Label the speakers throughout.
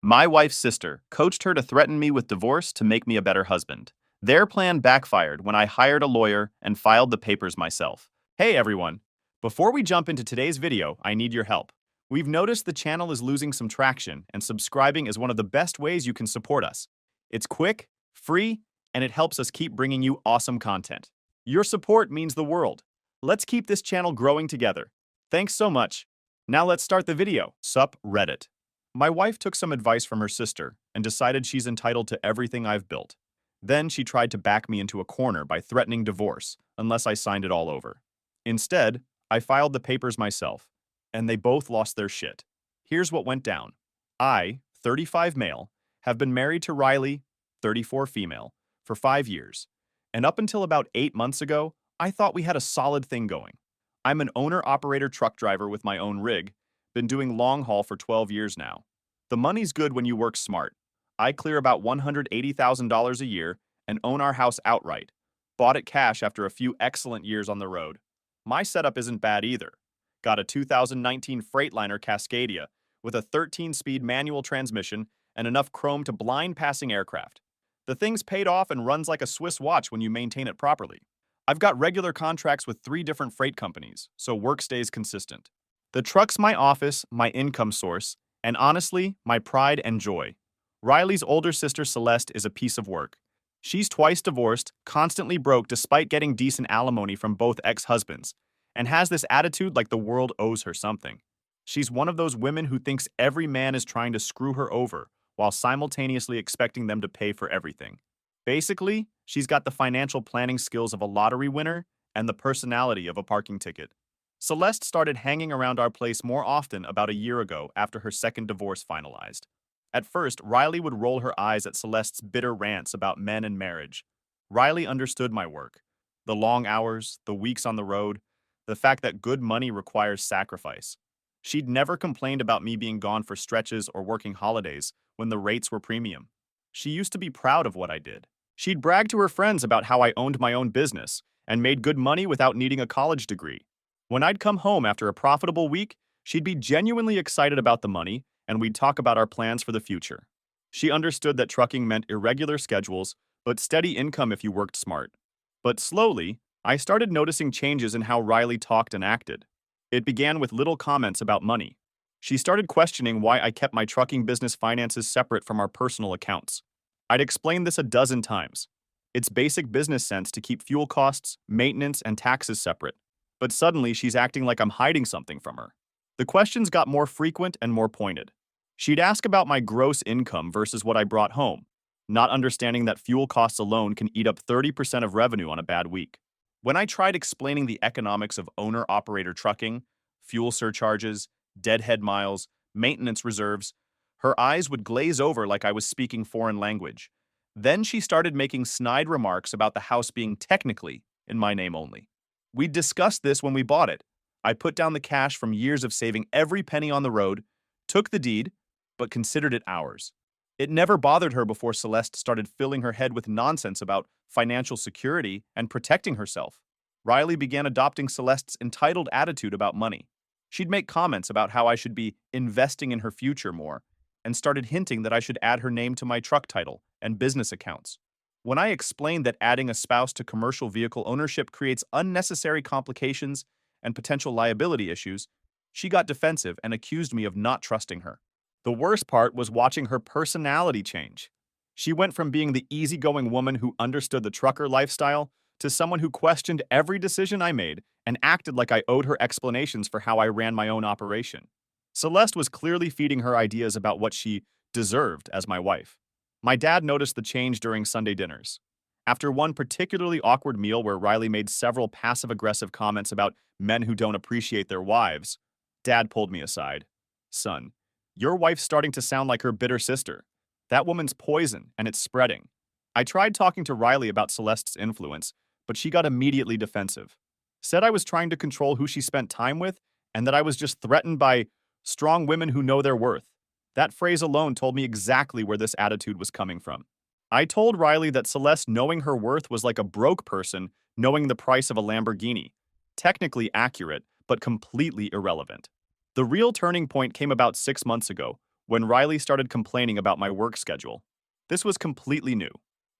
Speaker 1: My wife's sister coached her to threaten me with divorce to make me a better husband. Their plan backfired when I hired a lawyer and filed the papers myself. Hey everyone! Before we jump into today's video, I need your help. We've noticed the channel is losing some traction, and subscribing is one of the best ways you can support us. It's quick, free, and it helps us keep bringing you awesome content. Your support means the world. Let's keep this channel growing together. Thanks so much. Now let's start the video. Sup, Reddit. My wife took some advice from her sister and decided she's entitled to everything I've built. Then she tried to back me into a corner by threatening divorce unless I signed it all over. Instead, I filed the papers myself, and they both lost their shit. Here's what went down. I, 35 male, have been married to Riley, 34 female, for 5 years. And up until about 8 months ago, I thought we had a solid thing going. I'm an owner-operator truck driver with my own rig, been doing long haul for 12 years now. The money's good when you work smart. I clear about $180,000 a year and own our house outright. Bought it cash after a few excellent years on the road. My setup isn't bad either. Got a 2019 Freightliner Cascadia with a 13-speed manual transmission and enough chrome to blind passing aircraft. The thing's paid off and runs like a Swiss watch when you maintain it properly. I've got regular contracts with 3 different freight companies, so work stays consistent. The truck's my office, my income source, and honestly, my pride and joy. Riley's older sister Celeste is a piece of work. She's twice divorced, constantly broke despite getting decent alimony from both ex-husbands, and has this attitude like the world owes her something. She's one of those women who thinks every man is trying to screw her over while simultaneously expecting them to pay for everything. Basically, she's got the financial planning skills of a lottery winner and the personality of a parking ticket. Celeste started hanging around our place more often about a year ago after her second divorce finalized. At first, Riley would roll her eyes at Celeste's bitter rants about men and marriage. Riley understood my work. The long hours, the weeks on the road, the fact that good money requires sacrifice. She'd never complained about me being gone for stretches or working holidays when the rates were premium. She used to be proud of what I did. She'd brag to her friends about how I owned my own business and made good money without needing a college degree. When I'd come home after a profitable week, she'd be genuinely excited about the money, and we'd talk about our plans for the future. She understood that trucking meant irregular schedules, but steady income if you worked smart. But slowly, I started noticing changes in how Riley talked and acted. It began with little comments about money. She started questioning why I kept my trucking business finances separate from our personal accounts. I'd explained this a dozen times. It's basic business sense to keep fuel costs, maintenance, and taxes separate. But suddenly she's acting like I'm hiding something from her. The questions got more frequent and more pointed. She'd ask about my gross income versus what I brought home, not understanding that fuel costs alone can eat up 30% of revenue on a bad week. When I tried explaining the economics of owner-operator trucking, fuel surcharges, deadhead miles, maintenance reserves, her eyes would glaze over like I was speaking foreign language. Then she started making snide remarks about the house being technically in my name only. We discussed this when we bought it. I put down the cash from years of saving every penny on the road, took the deed, but considered it ours. It never bothered her before Celeste started filling her head with nonsense about financial security and protecting herself. Riley began adopting Celeste's entitled attitude about money. She'd make comments about how I should be investing in her future more, and started hinting that I should add her name to my truck title and business accounts. When I explained that adding a spouse to commercial vehicle ownership creates unnecessary complications and potential liability issues, she got defensive and accused me of not trusting her. The worst part was watching her personality change. She went from being the easygoing woman who understood the trucker lifestyle to someone who questioned every decision I made and acted like I owed her explanations for how I ran my own operation. Celeste was clearly feeding her ideas about what she deserved as my wife. My dad noticed the change during Sunday dinners. After one particularly awkward meal where Riley made several passive-aggressive comments about men who don't appreciate their wives, Dad pulled me aside. "Son, your wife's starting to sound like her bitter sister. That woman's poison, and it's spreading." I tried talking to Riley about Celeste's influence, but she got immediately defensive. Said I was trying to control who she spent time with, and that I was just threatened by strong women who know their worth. That phrase alone told me exactly where this attitude was coming from. I told Riley that Celeste knowing her worth was like a broke person knowing the price of a Lamborghini. Technically accurate, but completely irrelevant. The real turning point came about 6 months ago, when Riley started complaining about my work schedule. This was completely new.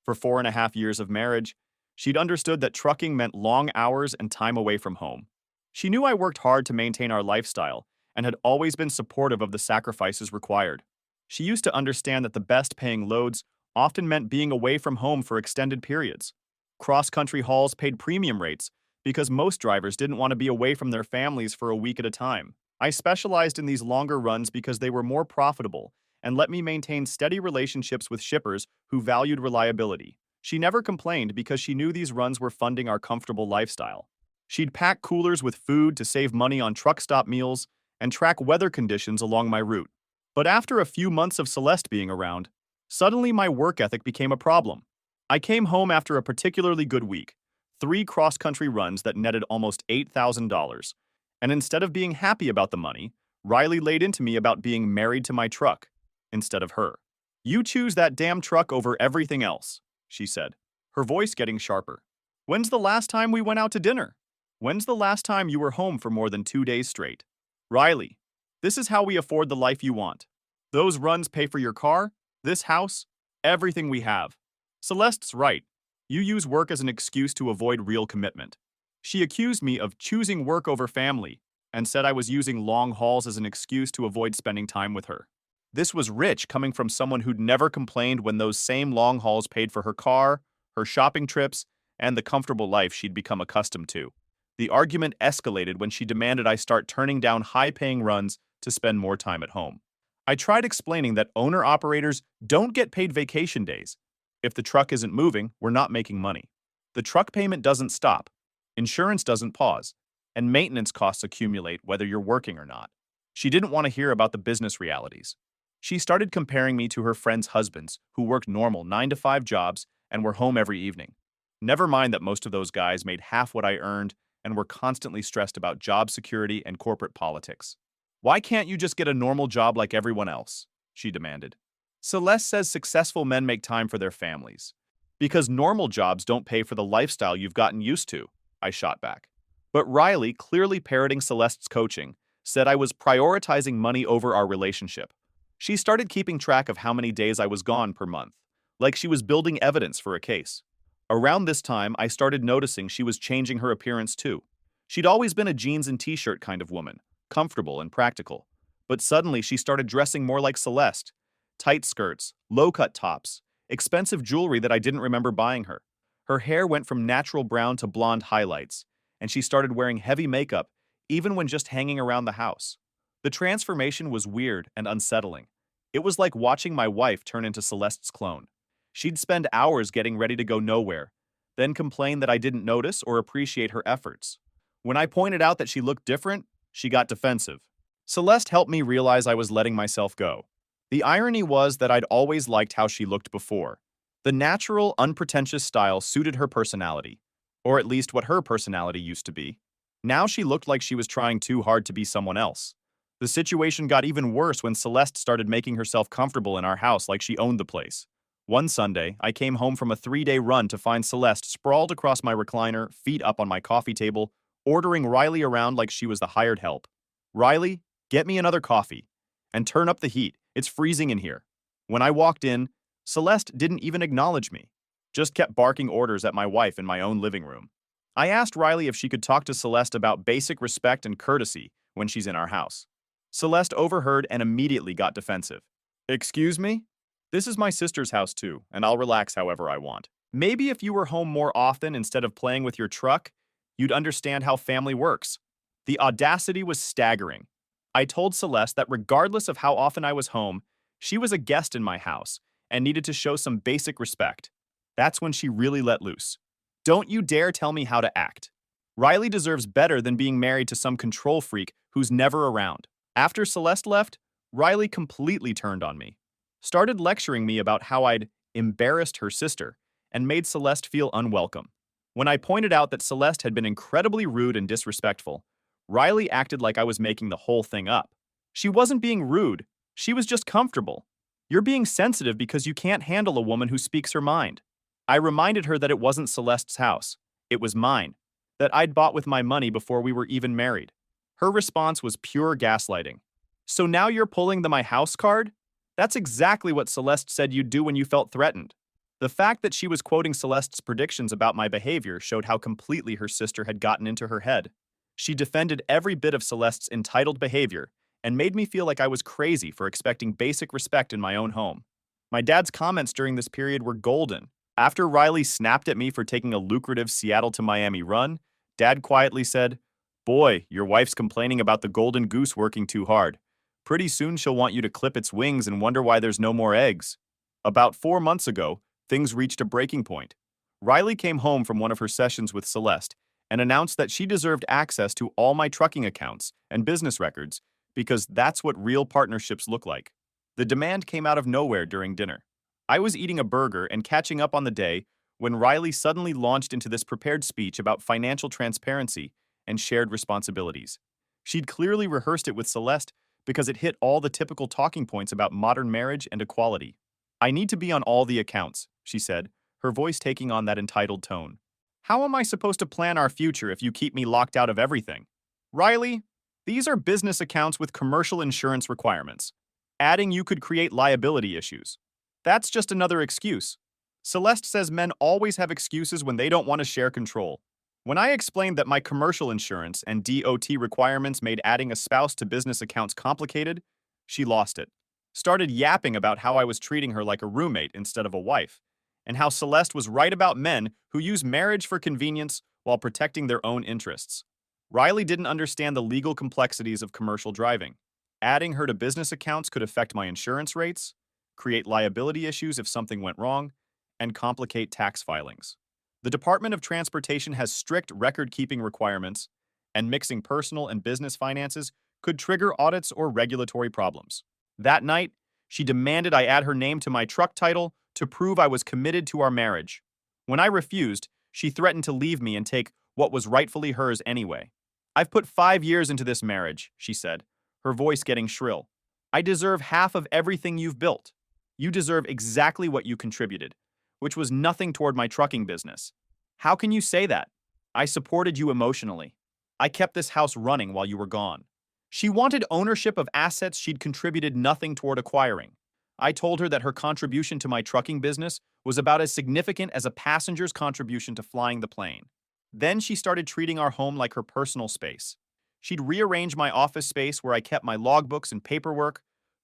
Speaker 1: For 4.5 years of marriage, she'd understood that trucking meant long hours and time away from home. She knew I worked hard to maintain our lifestyle and had always been supportive of the sacrifices required. She used to understand that the best-paying loads often meant being away from home for extended periods. Cross-country hauls paid premium rates because most drivers didn't want to be away from their families for a week at a time. I specialized in these longer runs because they were more profitable and let me maintain steady relationships with shippers who valued reliability. She never complained because she knew these runs were funding our comfortable lifestyle. She'd pack coolers with food to save money on truck stop meals and track weather conditions along my route. But after a few months of Celeste being around, suddenly my work ethic became a problem. I came home after a particularly good week, 3 cross-country runs that netted almost $8,000. And instead of being happy about the money, Riley laid into me about being married to my truck instead of her. "You choose that damn truck over everything else," she said, her voice getting sharper. "When's the last time we went out to dinner? When's the last time you were home for more than 2 days straight? Riley, this is how we afford the life you want. Those runs pay for your car, this house, everything we have. Celeste's right. You use work as an excuse to avoid real commitment." She accused me of choosing work over family and said I was using long hauls as an excuse to avoid spending time with her. This was rich coming from someone who'd never complained when those same long hauls paid for her car, her shopping trips, and the comfortable life she'd become accustomed to. The argument escalated when she demanded I start turning down high-paying runs to spend more time at home. I tried explaining that owner-operators don't get paid vacation days. If the truck isn't moving, we're not making money. The truck payment doesn't stop. Insurance doesn't pause, and maintenance costs accumulate whether you're working or not. She didn't want to hear about the business realities. She started comparing me to her friends' husbands who worked normal 9-to-5 jobs and were home every evening. Never mind that most of those guys made half what I earned and were constantly stressed about job security and corporate politics. "Why can't you just get a normal job like everyone else?" she demanded. "Celeste says successful men make time for their families. Because normal jobs don't pay for the lifestyle you've gotten used to," I shot back. But Riley, clearly parroting Celeste's coaching, said I was prioritizing money over our relationship. She started keeping track of how many days I was gone per month, like she was building evidence for a case. Around this time, I started noticing she was changing her appearance too. She'd always been a jeans and t-shirt kind of woman, comfortable and practical. But suddenly she started dressing more like Celeste. Tight skirts, low-cut tops, expensive jewelry that I didn't remember buying her. Her hair went from natural brown to blonde highlights, and she started wearing heavy makeup even when just hanging around the house. The transformation was weird and unsettling. It was like watching my wife turn into Celeste's clone. She'd spend hours getting ready to go nowhere, then complain that I didn't notice or appreciate her efforts. When I pointed out that she looked different, she got defensive. Celeste helped me realize I was letting myself go. The irony was that I'd always liked how she looked before. The natural, unpretentious style suited her personality, or at least what her personality used to be. Now she looked like she was trying too hard to be someone else. The situation got even worse when Celeste started making herself comfortable in our house like she owned the place. One Sunday, I came home from a 3-day run to find Celeste sprawled across my recliner, feet up on my coffee table, ordering Riley around like she was the hired help. "Riley, get me another coffee. And turn up the heat. It's freezing in here." When I walked in, Celeste didn't even acknowledge me, just kept barking orders at my wife in my own living room. I asked Riley if she could talk to Celeste about basic respect and courtesy when she's in our house. Celeste overheard and immediately got defensive. "Excuse me? This is my sister's house too, and I'll relax however I want. Maybe if you were home more often instead of playing with your truck, you'd understand how family works." The audacity was staggering. I told Celeste that regardless of how often I was home, she was a guest in my house and needed to show some basic respect. That's when she really let loose. "Don't you dare tell me how to act. Riley deserves better than being married to some control freak who's never around." After Celeste left, Riley completely turned on me, started lecturing me about how I'd embarrassed her sister and made Celeste feel unwelcome. When I pointed out that Celeste had been incredibly rude and disrespectful, Riley acted like I was making the whole thing up. She wasn't being rude, she was just comfortable. "You're being sensitive because you can't handle a woman who speaks her mind." I reminded her that it wasn't Celeste's house, it was mine, that I'd bought with my money before we were even married. Her response was pure gaslighting. "So now you're pulling the my house card? That's exactly what Celeste said you'd do when you felt threatened. The fact that she was quoting Celeste's predictions about my behavior showed how completely her sister had gotten into her head. She defended every bit of Celeste's entitled behavior and made me feel like I was crazy for expecting basic respect in my own home. My dad's comments during this period were golden. After Riley snapped at me for taking a lucrative Seattle to Miami run, Dad quietly said, "Boy, your wife's complaining about the golden goose working too hard. Pretty soon she'll want you to clip its wings and wonder why there's no more eggs." About 4 months ago, things reached a breaking point. Riley came home from one of her sessions with Celeste and announced that she deserved access to all my trucking accounts and business records because that's what real partnerships look like. The demand came out of nowhere during dinner. I was eating a burger and catching up on the day when Riley suddenly launched into this prepared speech about financial transparency and shared responsibilities. She'd clearly rehearsed it with Celeste because it hit all the typical talking points about modern marriage and equality. "I need to be on all the accounts," she said, her voice taking on that entitled tone. "How am I supposed to plan our future if you keep me locked out of everything?" "Riley, these are business accounts with commercial insurance requirements. Adding you could create liability issues. That's just another excuse. Celeste says men always have excuses when they don't want to share control. When I explained that my commercial insurance and DOT requirements made adding a spouse to business accounts complicated, she lost it. Started yapping about how I was treating her like a roommate instead of a wife, and how Celeste was right about men who use marriage for convenience while protecting their own interests. Riley didn't understand the legal complexities of commercial driving. Adding her to business accounts could affect my insurance rates, create liability issues if something went wrong, and complicate tax filings. The Department of Transportation has strict record-keeping requirements, and mixing personal and business finances could trigger audits or regulatory problems. That night, she demanded I add her name to my truck title to prove I was committed to our marriage. When I refused, she threatened to leave me and take what was rightfully hers anyway. "I've put 5 years into this marriage," she said, her voice getting shrill. "I deserve half of everything you've built. You deserve exactly what you contributed, which was nothing toward my trucking business. How can you say that? I supported you emotionally. I kept this house running while you were gone." She wanted ownership of assets she'd contributed nothing toward acquiring. I told her that her contribution to my trucking business was about as significant as a passenger's contribution to flying the plane. Then she started treating our home like her personal space. She'd rearrange my office space where I kept my logbooks and paperwork,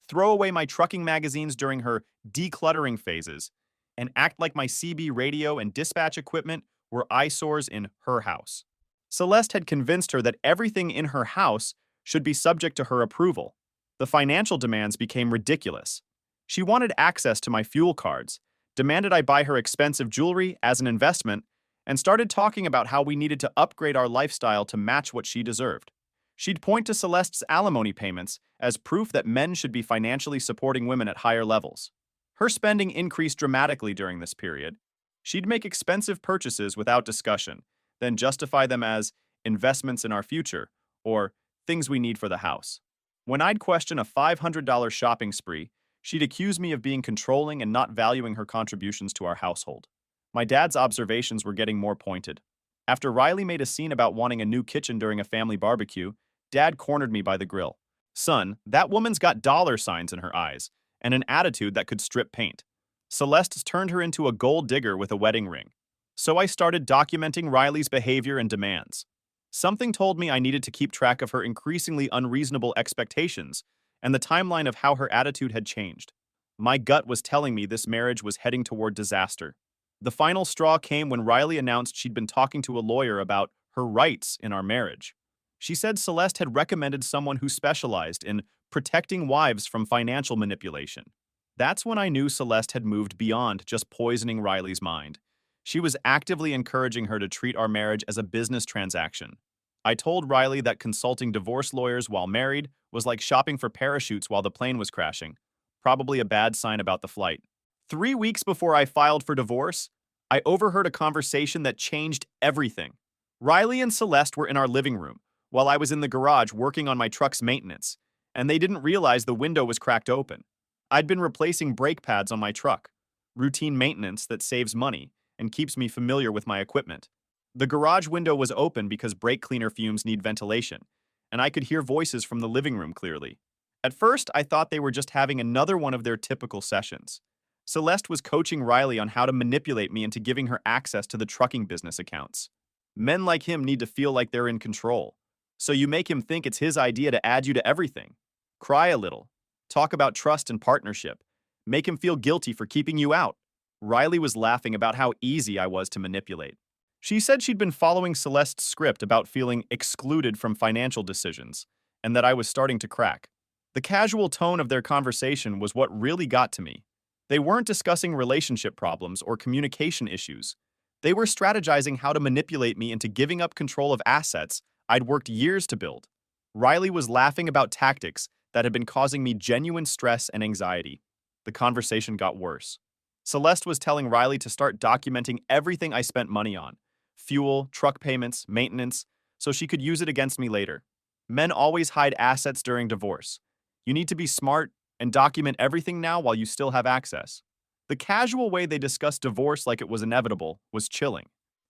Speaker 1: throw away my trucking magazines during her decluttering phases, and act like my CB radio and dispatch equipment were eyesores in her house. Celeste had convinced her that everything in her house should be subject to her approval. The financial demands became ridiculous. She wanted access to my fuel cards, demanded I buy her expensive jewelry as an investment, and started talking about how we needed to upgrade our lifestyle to match what she deserved. She'd point to Celeste's alimony payments as proof that men should be financially supporting women at higher levels. Her spending increased dramatically during this period. She'd make expensive purchases without discussion, then justify them as investments in our future or things we need for the house. When I'd question a $500 shopping spree, she'd accuse me of being controlling and not valuing her contributions to our household. My dad's observations were getting more pointed. After Riley made a scene about wanting a new kitchen during a family barbecue, Dad cornered me by the grill. "Son, that woman's got dollar signs in her eyes and an attitude that could strip paint. Celeste's turned her into a gold digger with a wedding ring." So I started documenting Riley's behavior and demands. Something told me I needed to keep track of her increasingly unreasonable expectations and the timeline of how her attitude had changed. My gut was telling me this marriage was heading toward disaster. The final straw came when Riley announced she'd been talking to a lawyer about her rights in our marriage. She said Celeste had recommended someone who specialized in protecting wives from financial manipulation. That's when I knew Celeste had moved beyond just poisoning Riley's mind. She was actively encouraging her to treat our marriage as a business transaction. I told Riley that consulting divorce lawyers while married was like shopping for parachutes while the plane was crashing. Probably a bad sign about the flight. 3 weeks before I filed for divorce, I overheard a conversation that changed everything. Riley and Celeste were in our living room, while I was in the garage working on my truck's maintenance, and they didn't realize the window was cracked open. I'd been replacing brake pads on my truck, routine maintenance that saves money and keeps me familiar with my equipment. The garage window was open because brake cleaner fumes need ventilation, and I could hear voices from the living room clearly. At first, I thought they were just having another one of their typical sessions. Celeste was coaching Riley on how to manipulate me into giving her access to the trucking business accounts. Men like him need to feel like they're in control. So you make him think it's his idea to add you to everything. Cry a little. Talk about trust and partnership. Make him feel guilty for keeping you out. Riley was laughing about how easy I was to manipulate. She said she'd been following Celeste's script about feeling excluded from financial decisions, and that I was starting to crack. The casual tone of their conversation was what really got to me. They weren't discussing relationship problems or communication issues. They were strategizing how to manipulate me into giving up control of assets I'd worked years to build. Riley was laughing about tactics that had been causing me genuine stress and anxiety. The conversation got worse. Celeste was telling Riley to start documenting everything I spent money on: fuel, truck payments, maintenance, so she could use it against me later. Men always hide assets during divorce. You need to be smart and document everything now while you still have access. The casual way they discussed divorce like it was inevitable was chilling.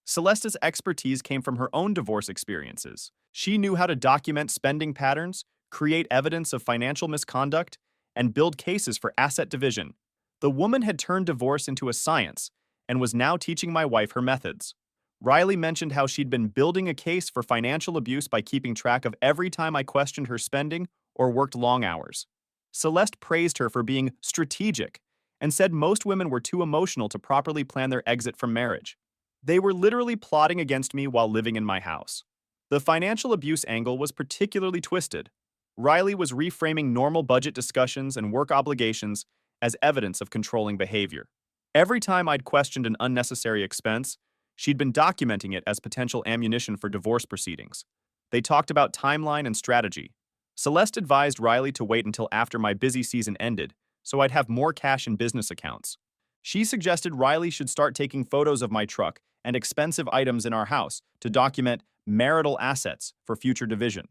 Speaker 1: Celeste's expertise came from her own divorce experiences. She knew how to document spending patterns, create evidence of financial misconduct, and build cases for asset division. The woman had turned divorce into a science and was now teaching my wife her methods. Riley mentioned how she'd been building a case for financial abuse by keeping track of every time I questioned her spending or worked long hours. Celeste praised her for being strategic and said most women were too emotional to properly plan their exit from marriage. They were literally plotting against me while living in my house. The financial abuse angle was particularly twisted. Riley was reframing normal budget discussions and work obligations as evidence of controlling behavior. Every time I'd questioned an unnecessary expense, she'd been documenting it as potential ammunition for divorce proceedings. They talked about timeline and strategy. Celeste advised Riley to wait until after my busy season ended, so I'd have more cash in business accounts. She suggested Riley should start taking photos of my truck and expensive items in our house to document marital assets for future division.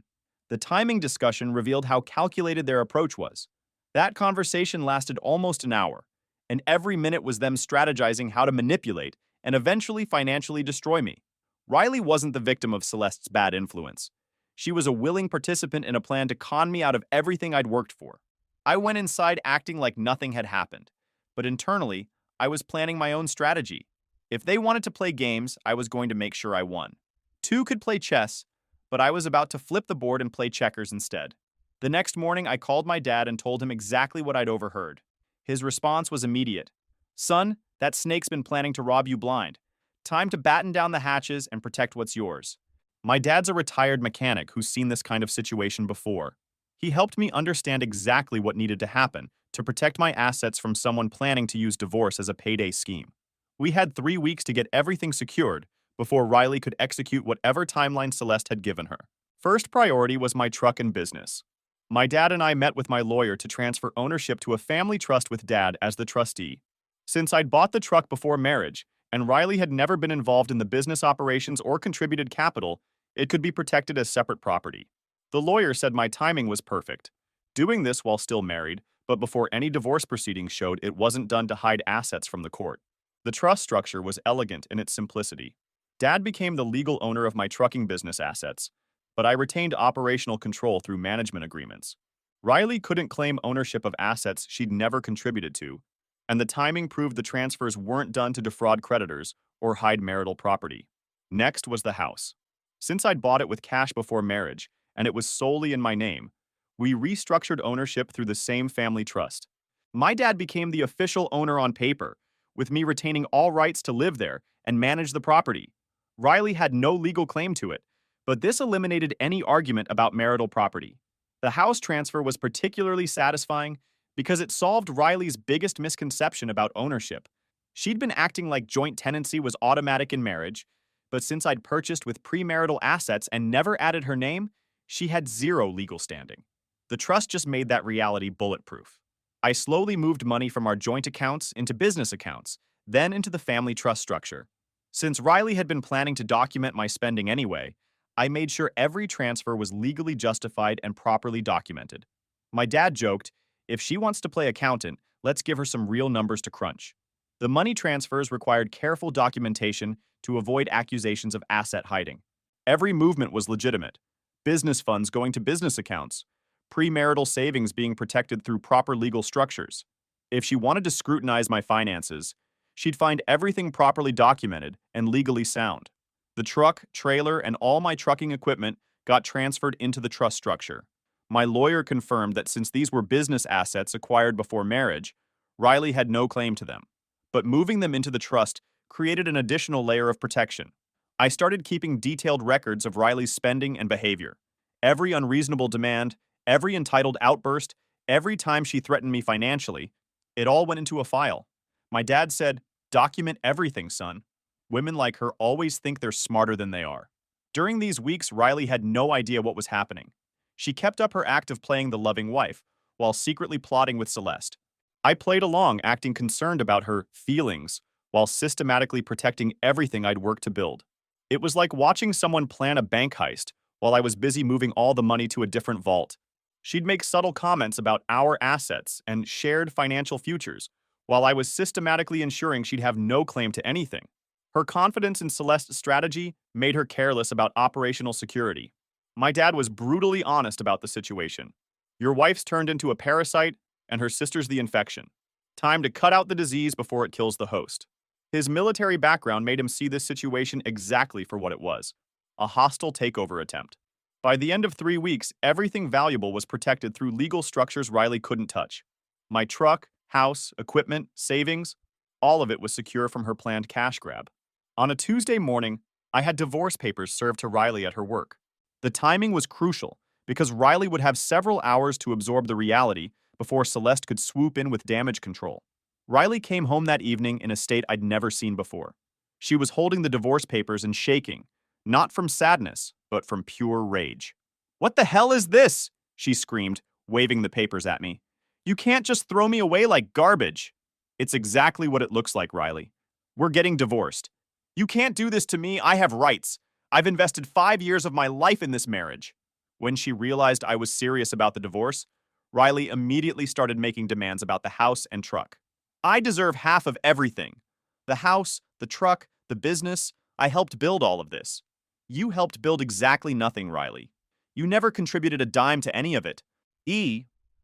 Speaker 1: The timing discussion revealed how calculated their approach was. That conversation lasted almost an hour, and every minute was them strategizing how to manipulate and eventually financially destroy me. Riley wasn't the victim of Celeste's bad influence. She was a willing participant in a plan to con me out of everything I'd worked for. I went inside acting like nothing had happened, but internally, I was planning my own strategy. If they wanted to play games, I was going to make sure I won. Two could play chess, but I was about to flip the board and play checkers instead. The next morning, I called my dad and told him exactly what I'd overheard. His response was immediate. "Son, that snake's been planning to rob you blind. Time to batten down the hatches and protect what's yours." My dad's a retired mechanic who's seen this kind of situation before. He helped me understand exactly what needed to happen to protect my assets from someone planning to use divorce as a payday scheme. We had 3 weeks to get everything secured before Riley could execute whatever timeline Celeste had given her. First priority was my truck and business. My dad and I met with my lawyer to transfer ownership to a family trust with Dad as the trustee. Since I'd bought the truck before marriage, and Riley had never been involved in the business operations or contributed capital, it could be protected as separate property. The lawyer said my timing was perfect, doing this while still married, but before any divorce proceedings showed it wasn't done to hide assets from the court. The trust structure was elegant in its simplicity. Dad became the legal owner of my trucking business assets, but I retained operational control through management agreements. Riley couldn't claim ownership of assets she'd never contributed to, and the timing proved the transfers weren't done to defraud creditors or hide marital property. Next was the house. Since I'd bought it with cash before marriage, and it was solely in my name, we restructured ownership through the same family trust. My dad became the official owner on paper, with me retaining all rights to live there and manage the property. Riley had no legal claim to it, but this eliminated any argument about marital property. The house transfer was particularly satisfying because it solved Riley's biggest misconception about ownership. She'd been acting like joint tenancy was automatic in marriage, but since I'd purchased with premarital assets and never added her name, she had zero legal standing. The trust just made that reality bulletproof. I slowly moved money from our joint accounts into business accounts, then into the family trust structure. Since Riley had been planning to document my spending anyway, I made sure every transfer was legally justified and properly documented. My dad joked, "If she wants to play accountant, let's give her some real numbers to crunch." The money transfers required careful documentation to avoid accusations of asset hiding. Every movement was legitimate. Business funds going to business accounts, premarital savings being protected through proper legal structures. If she wanted to scrutinize my finances, she'd find everything properly documented and legally sound. The truck, trailer, and all my trucking equipment got transferred into the trust structure. My lawyer confirmed that since these were business assets acquired before marriage, Riley had no claim to them. But moving them into the trust created an additional layer of protection. I started keeping detailed records of Riley's spending and behavior. Every unreasonable demand, every entitled outburst, every time she threatened me financially, it all went into a file. My dad said, "Document everything, son. Women like her always think they're smarter than they are." During these weeks, Riley had no idea what was happening. She kept up her act of playing the loving wife, while secretly plotting with Celeste. I played along, acting concerned about her feelings, while systematically protecting everything I'd worked to build. It was like watching someone plan a bank heist while I was busy moving all the money to a different vault. She'd make subtle comments about our assets and shared financial futures, while I was systematically ensuring she'd have no claim to anything. Her confidence in Celeste's strategy made her careless about operational security. My dad was brutally honest about the situation. "Your wife's turned into a parasite, and her sister's the infection. Time to cut out the disease before it kills the host." His military background made him see this situation exactly for what it was: a hostile takeover attempt. By the end of 3 weeks, everything valuable was protected through legal structures Riley couldn't touch. My truck, house, equipment, savings, all of it was secure from her planned cash grab. On a Tuesday morning, I had divorce papers served to Riley at her work. The timing was crucial because Riley would have several hours to absorb the reality before Celeste could swoop in with damage control. Riley came home that evening in a state I'd never seen before. She was holding the divorce papers and shaking, not from sadness, but from pure rage. "What the hell is this?" she screamed, waving the papers at me. "You can't just throw me away like garbage." "It's exactly what it looks like, Riley. We're getting divorced. You can't do this to me. I have rights. I've invested 5 years of my life in this marriage." When she realized I was serious about the divorce, Riley immediately started making demands about the house and truck. "I deserve half of everything. The house, the truck, the business. I helped build all of this." "You helped build exactly nothing, Riley. You never contributed a dime to any of it.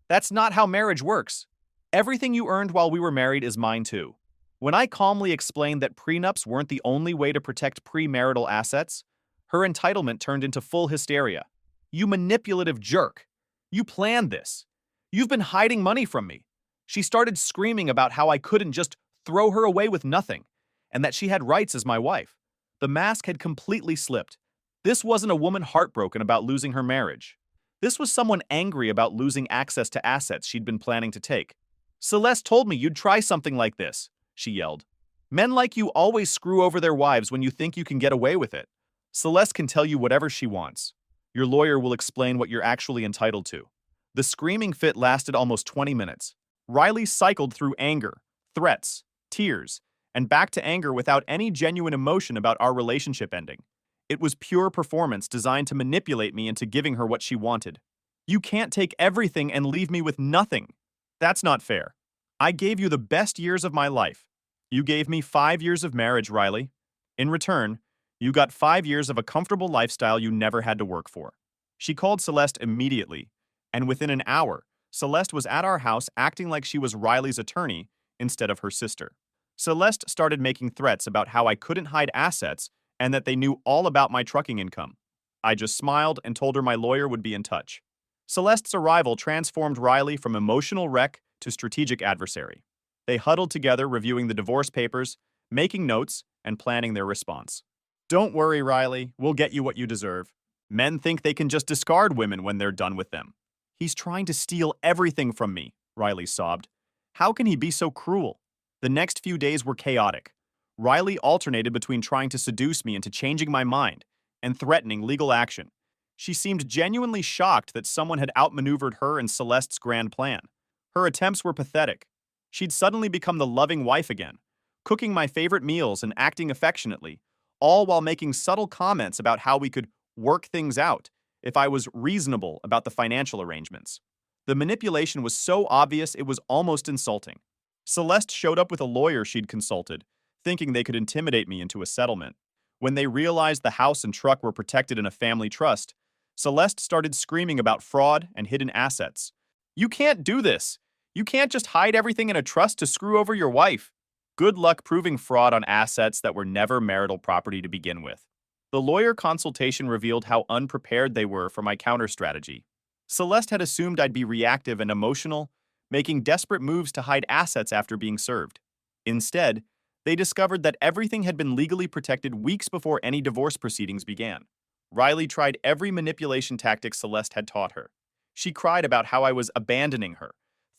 Speaker 1: That's not how marriage works. Everything you earned while we were married is mine too." When I calmly explained that prenups weren't the only way to protect premarital assets, her entitlement turned into full hysteria. "You manipulative jerk. You planned this. You've been hiding money from me." She started screaming about how I couldn't just throw her away with nothing, and that she had rights as my wife. The mask had completely slipped. This wasn't a woman heartbroken about losing her marriage. This was someone angry about losing access to assets she'd been planning to take. "Celeste told me you'd try something like this," she yelled. "Men like you always screw over their wives when you think you can get away with it. Celeste can tell you whatever she wants. Your lawyer will explain what you're actually entitled to." The screaming fit lasted almost 20 minutes. Riley cycled through anger, threats, tears, and back to anger without any genuine emotion about our relationship ending. It was pure performance designed to manipulate me into giving her what she wanted. "You can't take everything and leave me with nothing. That's not fair. I gave you the best years of my life. You gave me 5 years of marriage, Riley. In return, you got 5 years of a comfortable lifestyle you never had to work for." She called Celeste immediately, and within an hour, Celeste was at our house acting like she was Riley's attorney instead of her sister. Celeste started making threats about how I couldn't hide assets and that they knew all about my trucking income. I just smiled and told her my lawyer would be in touch. Celeste's arrival transformed Riley from emotional wreck to strategic adversary. They huddled together, reviewing the divorce papers, making notes, and planning their response. "Don't worry, Riley. We'll get you what you deserve. Men think they can just discard women when they're done with them." "He's trying to steal everything from me," Riley sobbed. "How can he be so cruel?" The next few days were chaotic. Riley alternated between trying to seduce me into changing my mind and threatening legal action. She seemed genuinely shocked that someone had outmaneuvered her and Celeste's grand plan. Her attempts were pathetic. She'd suddenly become the loving wife again, cooking my favorite meals and acting affectionately, all while making subtle comments about how we could work things out if I was reasonable about the financial arrangements. The manipulation was so obvious it was almost insulting. Celeste showed up with a lawyer she'd consulted, thinking they could intimidate me into a settlement. When they realized the house and truck were protected in a family trust, Celeste started screaming about fraud and hidden assets. You can't do this. You can't just hide everything in a trust to screw over your wife. Good luck proving fraud on assets that were never marital property to begin with. The lawyer consultation revealed how unprepared they were for my counter strategy. Celeste had assumed I'd be reactive and emotional, making desperate moves to hide assets after being served. Instead, they discovered that everything had been legally protected weeks before any divorce proceedings began. Riley tried every manipulation tactic Celeste had taught her. She cried about how I was abandoning her,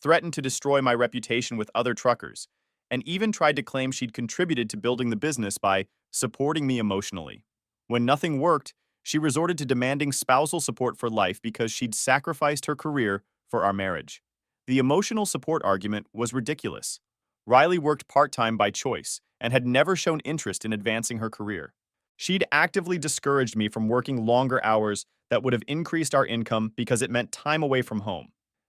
Speaker 1: threatened to destroy my reputation with other truckers, and even tried to claim she'd contributed to building the business by supporting me emotionally. When nothing worked, she resorted to demanding spousal support for life because she'd sacrificed her career for our marriage. The emotional support argument was ridiculous. Riley worked part-time by choice and had never shown interest in advancing her career. She'd actively discouraged me from working longer hours that would have increased our income because it meant time away from home.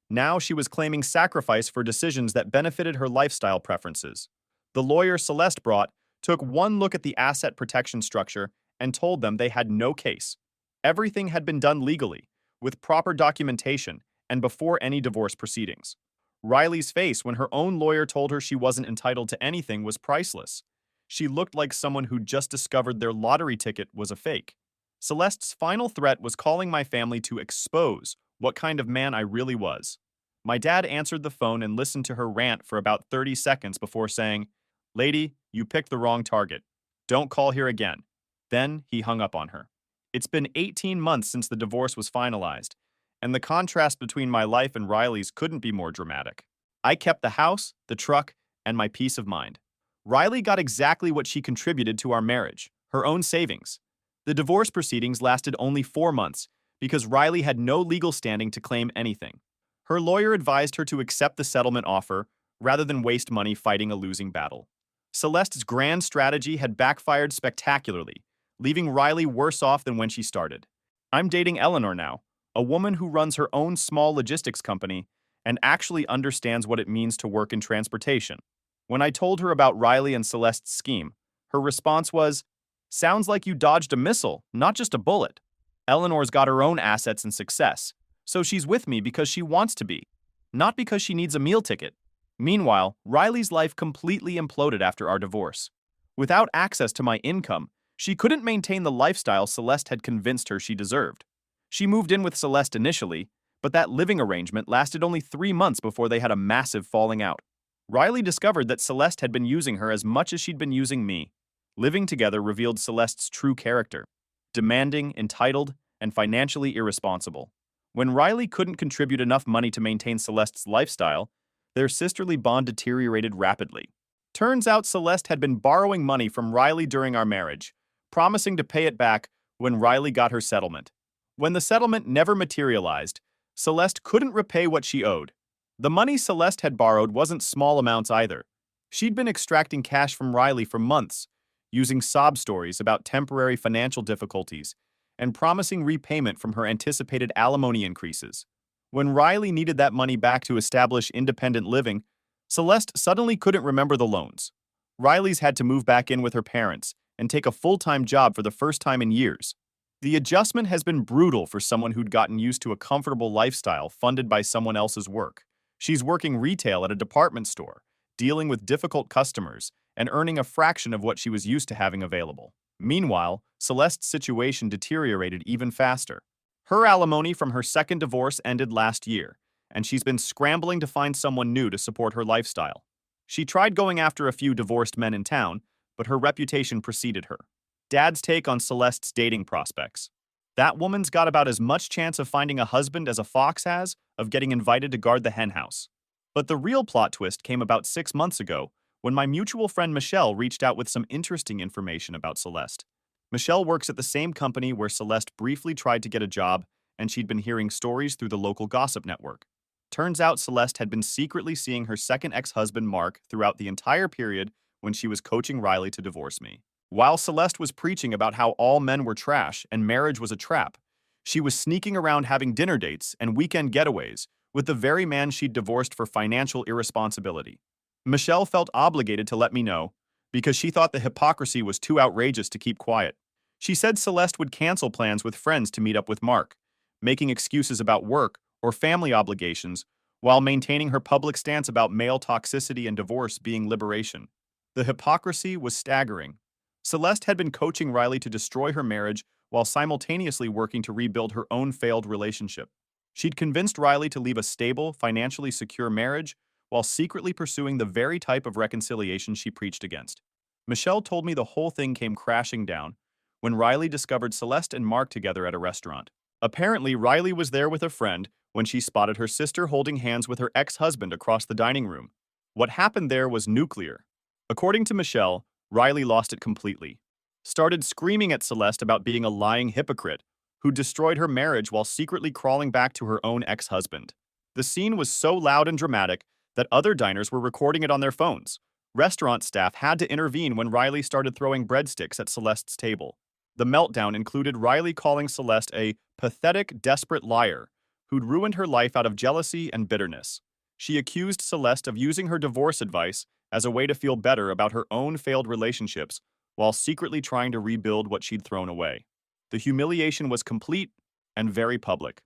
Speaker 1: Now she was claiming sacrifice for decisions that benefited her lifestyle preferences. The lawyer Celeste brought took one look at the asset protection structure and told them they had no case. Everything had been done legally, with proper documentation, and before any divorce proceedings. Riley's face when her own lawyer told her she wasn't entitled to anything was priceless. She looked like someone who'd just discovered their lottery ticket was a fake. Celeste's final threat was calling my family to expose what kind of man I really was. My dad answered the phone and listened to her rant for about 30 seconds before saying, "Lady, you picked the wrong target. Don't call here again." Then he hung up on her. It's been 18 months since the divorce was finalized, and the contrast between my life and Riley's couldn't be more dramatic. I kept the house, the truck, and my peace of mind. Riley got exactly what she contributed to our marriage, her own savings. The divorce proceedings lasted only 4 months because Riley had no legal standing to claim anything. Her lawyer advised her to accept the settlement offer rather than waste money fighting a losing battle. Celeste's grand strategy had backfired spectacularly, leaving Riley worse off than when she started. I'm dating Eleanor now, a woman who runs her own small logistics company and actually understands what it means to work in transportation. When I told her about Riley and Celeste's scheme, her response was, "Sounds like you dodged a missile, not just a bullet. Eleanor's got her own assets and success, so she's with me because she wants to be, not because she needs a meal ticket." Meanwhile, Riley's life completely imploded after our divorce. Without access to my income, she couldn't maintain the lifestyle Celeste had convinced her she deserved. She moved in with Celeste initially, but that living arrangement lasted only 3 months before they had a massive falling out. Riley discovered that Celeste had been using her as much as she'd been using me. Living together revealed Celeste's true character: demanding, entitled, and financially irresponsible. When Riley couldn't contribute enough money to maintain Celeste's lifestyle, their sisterly bond deteriorated rapidly. Turns out Celeste had been borrowing money from Riley during our marriage, promising to pay it back when Riley got her settlement. When the settlement never materialized, Celeste couldn't repay what she owed. The money Celeste had borrowed wasn't small amounts either. She'd been extracting cash from Riley for months, using sob stories about temporary financial difficulties and promising repayment from her anticipated alimony increases. When Riley needed that money back to establish independent living, Celeste suddenly couldn't remember the loans. Riley's had to move back in with her parents and take a full-time job for the first time in years. The adjustment has been brutal for someone who'd gotten used to a comfortable lifestyle funded by someone else's work. She's working retail at a department store, dealing with difficult customers, and earning a fraction of what she was used to having available. Meanwhile, Celeste's situation deteriorated even faster. Her alimony from her second divorce ended last year, and she's been scrambling to find someone new to support her lifestyle. She tried going after a few divorced men in town, but her reputation preceded her. Dad's take on Celeste's dating prospects: that woman's got about as much chance of finding a husband as a fox has of getting invited to guard the henhouse. But the real plot twist came about 6 months ago when my mutual friend Michelle reached out with some interesting information about Celeste. Michelle works at the same company where Celeste briefly tried to get a job, and she'd been hearing stories through the local gossip network. Turns out Celeste had been secretly seeing her second ex-husband Mark throughout the entire period when she was coaching Riley to divorce me. While Celeste was preaching about how all men were trash and marriage was a trap, she was sneaking around having dinner dates and weekend getaways with the very man she'd divorced for financial irresponsibility. Michelle felt obligated to let me know because she thought the hypocrisy was too outrageous to keep quiet. She said Celeste would cancel plans with friends to meet up with Mark, making excuses about work or family obligations, while maintaining her public stance about male toxicity and divorce being liberation. The hypocrisy was staggering. Celeste had been coaching Riley to destroy her marriage while simultaneously working to rebuild her own failed relationship. She'd convinced Riley to leave a stable, financially secure marriage while secretly pursuing the very type of reconciliation she preached against. Michelle told me the whole thing came crashing down when Riley discovered Celeste and Mark together at a restaurant. Apparently, Riley was there with a friend when she spotted her sister holding hands with her ex-husband across the dining room. What happened there was nuclear. According to Michelle, Riley lost it completely. Started screaming at Celeste about being a lying hypocrite who destroyed her marriage while secretly crawling back to her own ex-husband. The scene was so loud and dramatic that other diners were recording it on their phones. Restaurant staff had to intervene when Riley started throwing breadsticks at Celeste's table. The meltdown included Riley calling Celeste a pathetic, desperate liar who'd ruined her life out of jealousy and bitterness. She accused Celeste of using her divorce advice as a way to feel better about her own failed relationships while secretly trying to rebuild what she'd thrown away. The humiliation was complete and very public.